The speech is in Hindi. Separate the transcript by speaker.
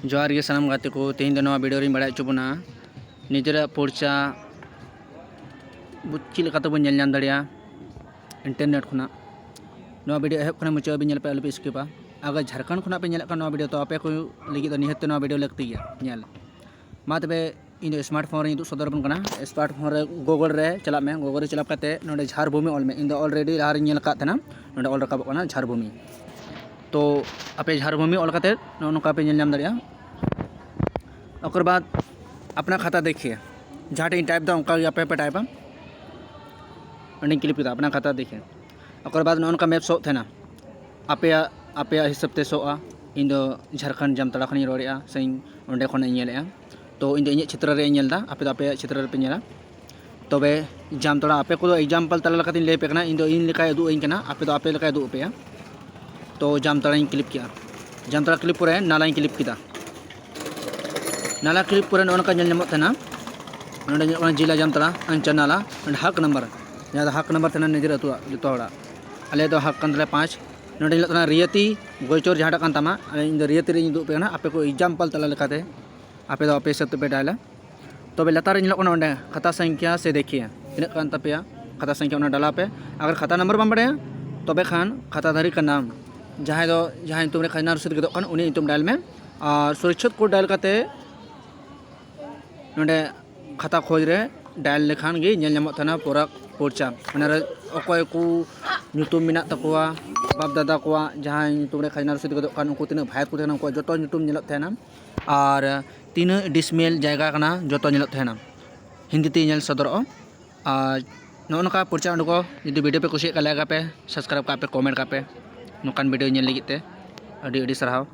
Speaker 1: जोहार गे सानाम गाते को तेहन दो नवा वीडियो रिं बड़ाय चुबना निजरा पोर्चा बुच्ची लेका तो बन नेल नाम दाड़िया इंटरनेट खुना नवा वीडियो एहब खना मुचा बिन नेल पे अलपे स्किपा अगर झारखंड खुना पे नेल का नवा वीडियो तो आपे को लगी तो निहत नवा वीडियो लगती है नेल मा तबे इन स्मार्टफोन रे सदर बन कना स्मार्टफोन रे गूगल रे चला में गूगल रे चला काते नोडे झारभूमि ऑल में इन ऑलरेडी लार नेल का तना नोडे ऑल रकाब कना झारभूमि तो आपे झारभूमि ऑल काते नोका पे नेल नाम दाड़िया और बाद अपना खाता देखिए जहाँ टे टाइप दा उनका आप पे टाइप अंडी क्लिप किया अपना खाता देखिए और बाद नौका मैप शो थे आपे आपे हिसाब से शोआ इन झारखंड जामतड़ा खन रोड़ा से अंडे खन तो इन इन क्षेत्र रे नेलदा आपे तो आपे क्षेत्र पे नेला तबे जामतड़ा आपे को एग्जाम्पल तला लगा लै पे इन इन लेका उदुग कना आपे तो आपे लेका उदुग पे तो जामतड़ा क्लिप किया जामतड़ा क्लिप पर नाला क्लिप किया नाला क्लिप पर नौका जिला जामतड़ा अंचल नाला हक नंबर जहाँ हक नंबर थे निजर अतुआ जो अले तो हक कन 5 नोडे रियती गोचर जहाँ कान तमा इन रियती रे उदुग पे आपे को एग्जाम्पल तला लेकाते आपे तो आपे हिसाब पे डायला तबे लतार रे खाता संख्या से देखिए तीन कान तपेया खाता संख्या डाला पे अगर खाता नंबर बम बड़े तबे खान खाता धारी का नाम जहाँ तुम खाजना रसीद गदों उनी तुम डायल में और सुरक्षित कोड डायल करते नोडे खाता खोज रे डायल लेखान गे नेल नामो थाना पूरा पोर्चा माने अकय को ᱧᱩᱛᱩᱢ मेना तकोआ बाप दादा को जहाँ तुम खाजना रसीद गदों उनको तीन भाई को थे उनको जो ᱧᱩᱛᱩᱢ नेलत थे और तीन डिसमेल जगह कना जो नेलत थे हिंदी ते नेल सदरों और नौका पोर्चा उनको यदि वीडियो पे कुछ लाइक पे सब्सक्राइब का पे कमेंट का पे नौकान वीडियो नेल लगी ते अड़ी अड़ी सराहाव।